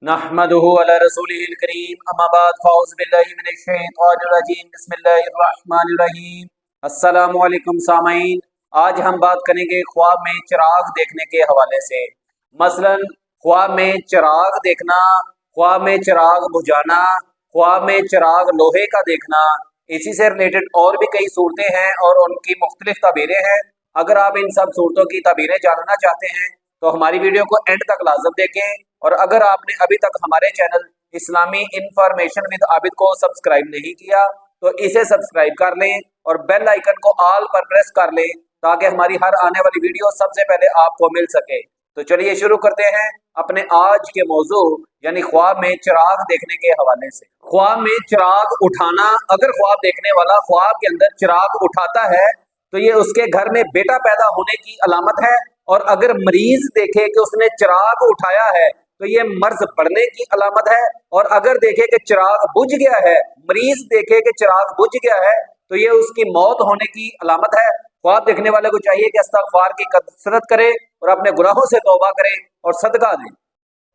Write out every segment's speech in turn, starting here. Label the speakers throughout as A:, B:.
A: نحمده علی رسوله الکریم اما بعد فاعوذ باللہ من الشیطان الرجیم بسم اللہ الرحمن الرحیم۔ السلام علیکم سامعین، آج ہم بات کریں گے خواب میں چراغ دیکھنے کے حوالے سے۔ مثلاً خواب میں چراغ دیکھنا، خواب میں چراغ بجھانا، خواب میں چراغ لوہے کا دیکھنا، اسی سے ریلیٹڈ اور بھی کئی صورتیں ہیں اور ان کی مختلف تعبیریں ہیں۔ اگر آپ ان سب صورتوں کی تعبیریں جاننا چاہتے ہیں تو ہماری ویڈیو کو اینڈ تک لازم دیکھیں، اور اگر آپ نے ابھی تک ہمارے چینل اسلامی انفارمیشن ود عابد کو سبسکرائب نہیں کیا تو اسے سبسکرائب کر لیں اور بیل آئیکن کو آل پر پریس کر لیں تاکہ ہماری ہر آنے والی ویڈیو سب سے پہلے آپ کو مل سکے۔ تو چلیے شروع کرتے ہیں اپنے آج کے موضوع یعنی خواب میں چراغ دیکھنے کے حوالے سے۔ خواب میں چراغ اٹھانا، اگر خواب دیکھنے والا خواب کے اندر چراغ اٹھاتا ہے تو یہ اس کے گھر میں بیٹا پیدا ہونے کی علامت ہے، اور اگر مریض دیکھے کہ اس نے چراغ اٹھایا ہے تو یہ مرض بڑھنے کی علامت ہے، اور اگر دیکھے کہ چراغ بجھ گیا ہے، مریض دیکھے کہ چراغ بجھ گیا ہے تو یہ اس کی موت ہونے کی علامت ہے۔ خواب دیکھنے والے کو چاہیے کہ استغفار کی کثرت کرے اور اپنے گناہوں سے توبہ کرے اور صدقہ دے۔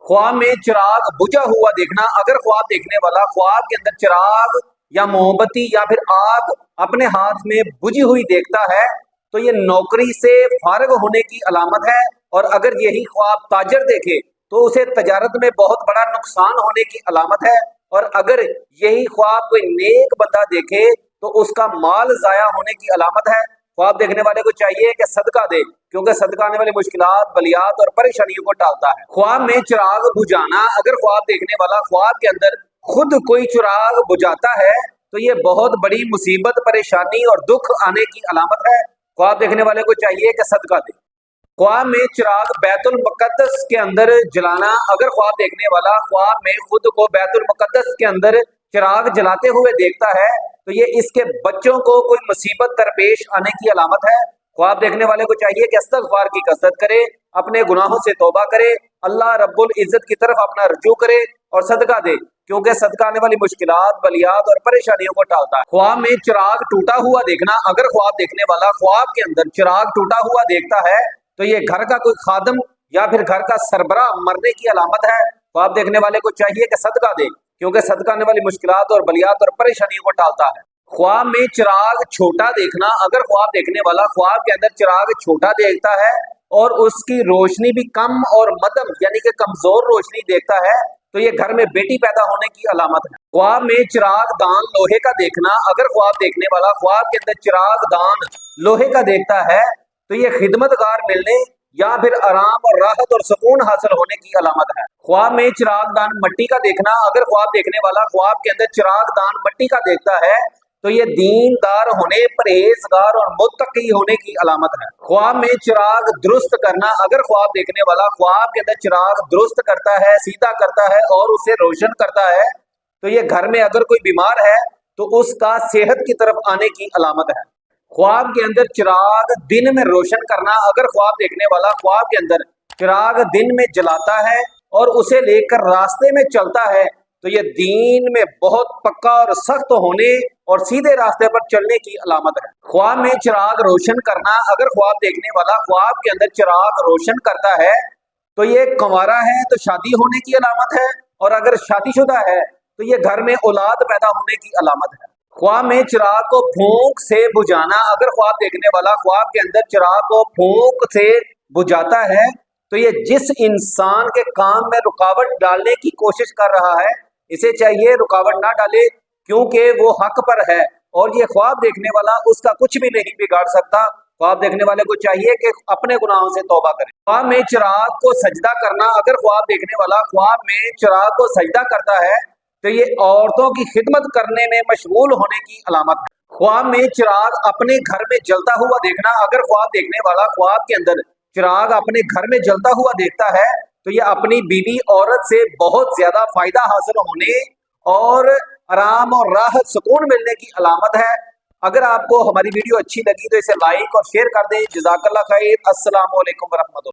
A: خواب میں چراغ بجھا ہوا دیکھنا، اگر خواب دیکھنے والا خواب کے اندر چراغ یا موم بتی یا پھر آگ اپنے ہاتھ میں بجھی ہوئی دیکھتا ہے تو یہ نوکری سے فارغ ہونے کی علامت ہے، اور اگر یہی خواب تاجر دیکھے تو اسے تجارت میں بہت بڑا نقصان ہونے کی علامت ہے، اور اگر یہی خواب کوئی نیک بندہ دیکھے تو اس کا مال ضائع ہونے کی علامت ہے۔ خواب دیکھنے والے کو چاہیے کہ صدقہ دے، کیونکہ صدقہ آنے والی مشکلات، بلیات اور پریشانیوں کو ٹالتا ہے۔ خواب میں چراغ بجھانا، اگر خواب دیکھنے والا خواب کے اندر خود کوئی چراغ بجھاتا ہے تو یہ بہت بڑی مصیبت، پریشانی اور دکھ آنے کی علامت ہے۔ خواب دیکھنے والے کو چاہیے کہ صدقہ دے۔ خواب میں چراغ بیت المقدس کے اندر جلانا، اگر خواب دیکھنے والا خواب میں خود کو بیت المقدس کے اندر چراغ جلاتے ہوئے دیکھتا ہے تو یہ اس کے بچوں کو کوئی مصیبت درپیش آنے کی علامت ہے۔ خواب دیکھنے والے کو چاہیے کہ استغفار کی کثرت کرے، اپنے گناہوں سے توبہ کرے، اللہ رب العزت کی طرف اپنا رجوع کرے اور صدقہ دے، کیونکہ صدقہ آنے والی مشکلات، بلیات اور پریشانیوں کو ٹالتا ہے۔ خواب میں چراغ ٹوٹا ہوا دیکھنا، اگر خواب دیکھنے والا خواب کے اندر چراغ ٹوٹا ہوا دیکھتا ہے تو یہ گھر کا کوئی خادم یا پھر گھر کا سربراہ مرنے کی علامت ہے۔ خواب دیکھنے والے کو چاہیے کہ صدقہ دے، کیونکہ صدقہ آنے والی مشکلات اور بلیات اور پریشانیوں کو ٹالتا ہے۔ خواب میں چراغ چھوٹا دیکھنا، اگر خواب دیکھنے والا خواب کے اندر چراغ چھوٹا دیکھتا ہے اور اس کی روشنی بھی کم اور مدھم یعنی کہ کمزور روشنی دیکھتا ہے تو یہ گھر میں بیٹی پیدا ہونے کی علامت ہے۔ خواب میں چراغ دان لوہے کا دیکھنا، اگر خواب دیکھنے والا خواب کے اندر چراغ دان لوہے کا دیکھتا ہے تو یہ خدمت گار ملنے یا پھر آرام اور راحت اور سکون حاصل ہونے کی علامت ہے۔ خواب میں چراغ دان مٹی کا دیکھنا، اگر خواب دیکھنے والا خواب کے اندر چراغ دان مٹی کا دیکھتا ہے تو یہ دیندار ہونے، پرہیزگار اور متقی ہونے کی علامت ہے۔ خواب میں چراغ درست کرنا، اگر خواب دیکھنے والا خواب کے اندر چراغ درست کرتا ہے، سیدھا کرتا ہے اور اسے روشن کرتا ہے تو یہ گھر میں اگر کوئی بیمار ہے تو اس کا صحت کی طرف آنے کی علامت ہے۔ خواب کے اندر چراغ دن میں روشن کرنا، اگر خواب دیکھنے والا خواب کے اندر چراغ دن میں جلاتا ہے اور اسے لے کر راستے میں چلتا ہے تو یہ دین میں بہت پکا اور سخت ہونے اور سیدھے راستے پر چلنے کی علامت ہے۔ خواب میں چراغ روشن کرنا، اگر خواب دیکھنے والا خواب کے اندر چراغ روشن کرتا ہے تو یہ کنوارا ہے تو شادی ہونے کی علامت ہے، اور اگر شادی شدہ ہے تو یہ گھر میں اولاد پیدا ہونے کی علامت ہے۔ خواب میں چراغ کو پھونک سے بجھانا، اگر خواب دیکھنے والا خواب کے اندر چراغ کو پھونک سے بجھاتا ہے تو یہ جس انسان کے کام میں رکاوٹ ڈالنے کی کوشش کر رہا ہے اسے چاہیے رکاوٹ نہ ڈالے، کیونکہ وہ حق پر ہے اور یہ خواب دیکھنے والا اس کا کچھ بھی نہیں بگاڑ سکتا۔ خواب دیکھنے والے کو چاہیے کہ اپنے گناہوں سے توبہ کرے۔ خواب میں چراغ کو سجدہ کرنا، اگر خواب دیکھنے والا خواب میں چراغ کو سجدہ کرتا ہے تو یہ عورتوں کی خدمت کرنے میں مشغول ہونے کی علامت ہے۔ خواب میں چراغ اپنے گھر میں جلتا ہوا دیکھنا، اگر خواب دیکھنے والا خواب کے اندر چراغ اپنے گھر میں جلتا ہوا دیکھتا ہے تو یہ اپنی بیوی عورت سے بہت زیادہ فائدہ حاصل ہونے اور آرام اور راحت سکون ملنے کی علامت ہے۔ اگر آپ کو ہماری ویڈیو اچھی لگی تو اسے لائک اور شیئر کر دیں۔ جزاک اللہ خیر۔ السلام علیکم ورحمۃ اللہ۔